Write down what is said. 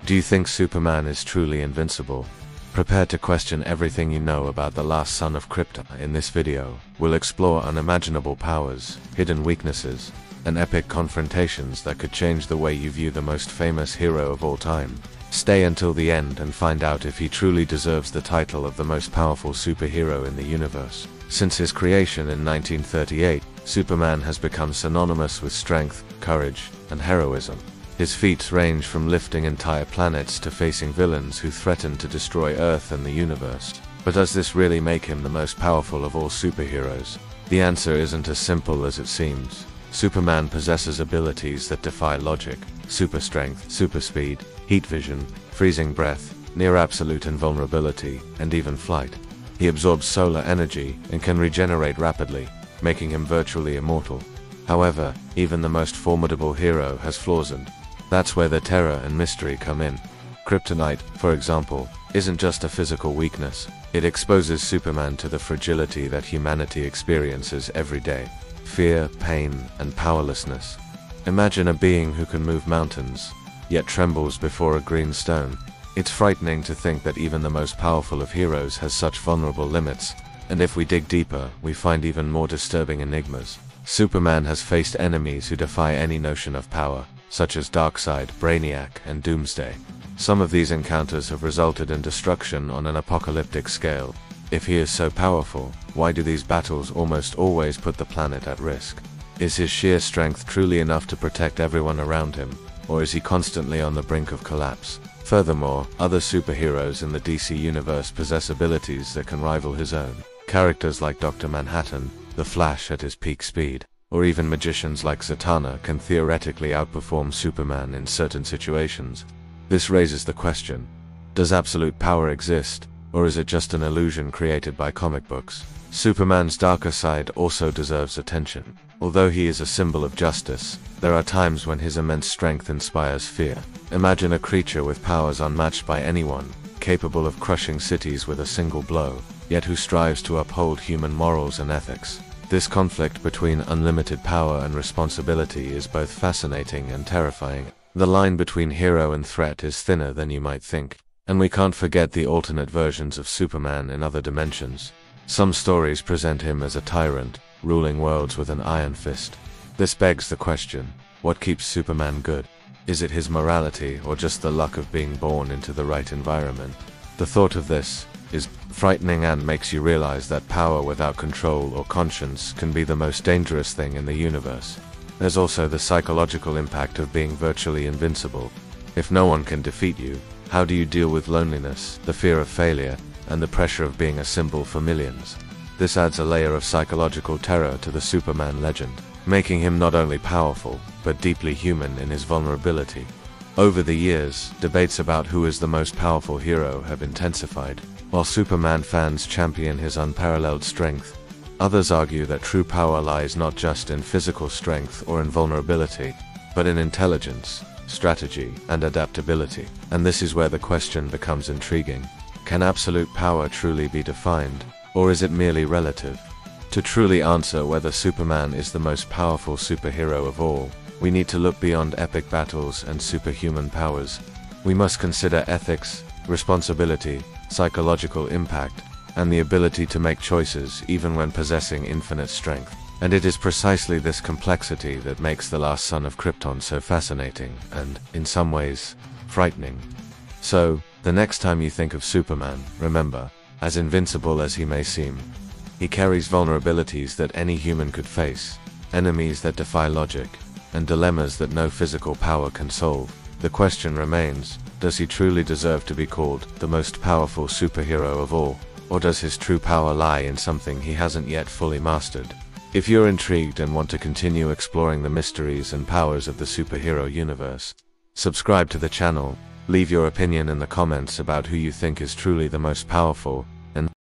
Do you think Superman is truly invincible? Prepare to question everything you know about the last son of Krypton. In this video, we'll explore unimaginable powers, hidden weaknesses, and epic confrontations that could change the way you view the most famous hero of all time. Stay until the end and find out if he truly deserves the title of the most powerful superhero in the universe. Since his creation in 1938, Superman has become synonymous with strength, courage, and heroism. His feats range from lifting entire planets to facing villains who threaten to destroy Earth and the universe. But does this really make him the most powerful of all superheroes? The answer isn't as simple as it seems. Superman possesses abilities that defy logic: super strength, super speed, heat vision, freezing breath, near absolute invulnerability, and even flight. He absorbs solar energy and can regenerate rapidly, making him virtually immortal. However, even the most formidable hero has flaws, and that's where the terror and mystery come in. Kryptonite, for example, isn't just a physical weakness. It exposes Superman to the fragility that humanity experiences every day: fear, pain, and powerlessness. Imagine a being who can move mountains, yet trembles before a green stone. It's frightening to think that even the most powerful of heroes has such vulnerable limits, and if we dig deeper, we find even more disturbing enigmas. Superman has faced enemies who defy any notion of power, such as Darkseid, Brainiac, and Doomsday. Some of these encounters have resulted in destruction on an apocalyptic scale. If he is so powerful, why do these battles almost always put the planet at risk? Is his sheer strength truly enough to protect everyone around him, or is he constantly on the brink of collapse? Furthermore, other superheroes in the DC universe possess abilities that can rival his own. Characters like Dr. Manhattan, the Flash at his peak speed, or even magicians like Zatanna can theoretically outperform Superman in certain situations. This raises the question: does absolute power exist, or is it just an illusion created by comic books? Superman's darker side also deserves attention. Although he is a symbol of justice, there are times when his immense strength inspires fear. Imagine a creature with powers unmatched by anyone, capable of crushing cities with a single blow, yet who strives to uphold human morals and ethics. This conflict between unlimited power and responsibility is both fascinating and terrifying. The line between hero and threat is thinner than you might think. And we can't forget the alternate versions of Superman in other dimensions. Some stories present him as a tyrant, ruling worlds with an iron fist. This begs the question: what keeps Superman good? Is it his morality, or just the luck of being born into the right environment? The thought of this is frightening and makes you realize that power without control or conscience can be the most dangerous thing in the universe. There's also the psychological impact of being virtually invincible. If no one can defeat you, how do you deal with loneliness, the fear of failure, and the pressure of being a symbol for millions? This adds a layer of psychological terror to the Superman legend, making him not only powerful, but deeply human in his vulnerability. Over the years, debates about who is the most powerful hero have intensified. While Superman fans champion his unparalleled strength, others argue that true power lies not just in physical strength or invulnerability, but in intelligence, strategy, and adaptability. And this is where the question becomes intriguing. Can absolute power truly be defined, or is it merely relative? To truly answer whether Superman is the most powerful superhero of all, we need to look beyond epic battles and superhuman powers. We must consider ethics, responsibility, psychological impact, and the ability to make choices even when possessing infinite strength. And it is precisely this complexity that makes the last son of Krypton so fascinating and, in some ways, frightening. So, the next time you think of Superman, remember, as invincible as he may seem, he carries vulnerabilities that any human could face, enemies that defy logic, and dilemmas that no physical power can solve. The question remains: does he truly deserve to be called the most powerful superhero of all, or does his true power lie in something he hasn't yet fully mastered? If you're intrigued and want to continue exploring the mysteries and powers of the superhero universe, subscribe to the channel, leave your opinion in the comments about who you think is truly the most powerful,